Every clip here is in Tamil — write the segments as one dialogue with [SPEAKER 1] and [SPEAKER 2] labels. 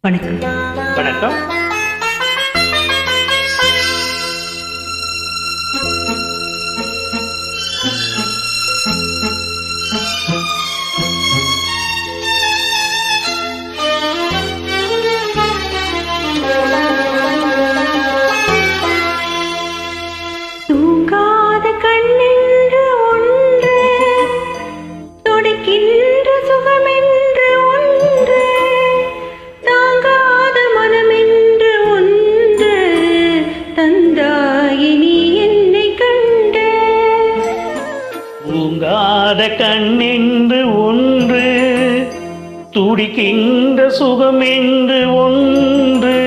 [SPEAKER 1] வணக்கம்.
[SPEAKER 2] வணக்கம்.
[SPEAKER 1] தூங்காத கண்ணென்று ஒன்று, துடிக்கின்ற சுகமென்று ஒன்று, தாங்காத மனமென்று ஒன்று, தந்தாய் நீ என்னை கண்டு.
[SPEAKER 2] தூங்காத கண்ணென்று ஒன்று, துடிக்கின்ற சுகமென்று ஒன்று,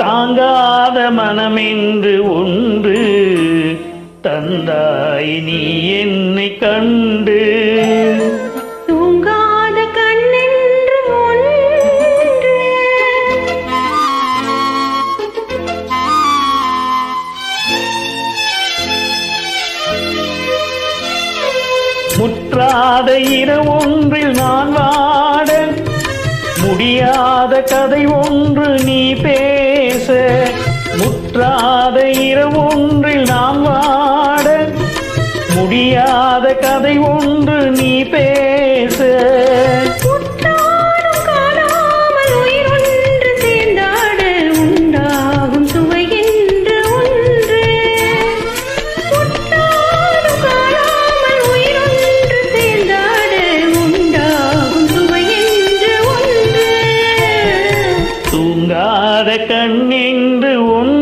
[SPEAKER 2] தாங்காத மனமென்று ஒன்று, தந்தாய் நீ என்னை கண்டு.
[SPEAKER 1] தூங்காத கண்ணென்று ஒன்று.
[SPEAKER 2] முற்றாத இரவொன்றில் நான் வாட, முடியாத கதை ஒன்று நீ பேச. முற்றாத இரவொன்றில் நான் வாட, முடியாத கதை ஒன்று நீ பேச.
[SPEAKER 1] உற்றாரும் காணாமல் உயிரொன்று சேர்ந்தாட, உண்டாகும் சுவை என்று ஒன்று. உற்றாரும் காணாமல் உயிரொன்று சேர்ந்தாட, உண்டாகும் சுவை என்று ஒன்று.
[SPEAKER 2] தூங்காத கண்ணென்று ஒன்று.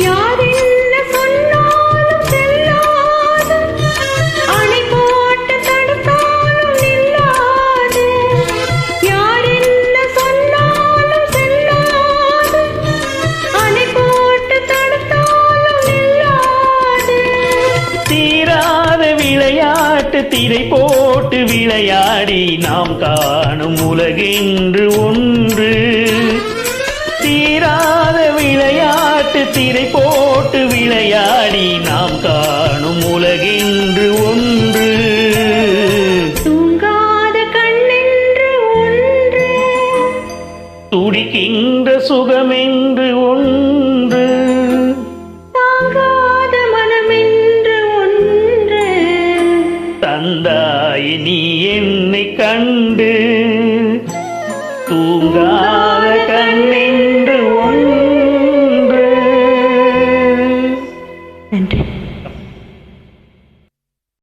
[SPEAKER 1] யார் என்ன சொன்னாலும் செல்லாது, அணை போட்டு தடுத்தாலும் நில்லாது. யார் என்ன சொன்னாலும் செல்லாது, அணை போட்டு தடுத்தாலும் நில்லாது.
[SPEAKER 2] தீராத விளையாட்டு திரை போட்டு விளையாடி நாம் காணும் உலகென்று ஒன்று. தீராத விளையாட்டு திரை போட்டு விளையாடி நாம் காணும் உலகென்று ஒன்று.
[SPEAKER 1] தூங்காத கண்ணென்று ஒன்று,
[SPEAKER 2] துடிக்கின்ற சுகமென்று ஒன்று,
[SPEAKER 1] தாங்காத மனமென்று ஒன்று,
[SPEAKER 2] தந்தாய் நீ என்னை கண்டு. தூங்காத கண்ணென்று ஒன்று.
[SPEAKER 1] நன்றி.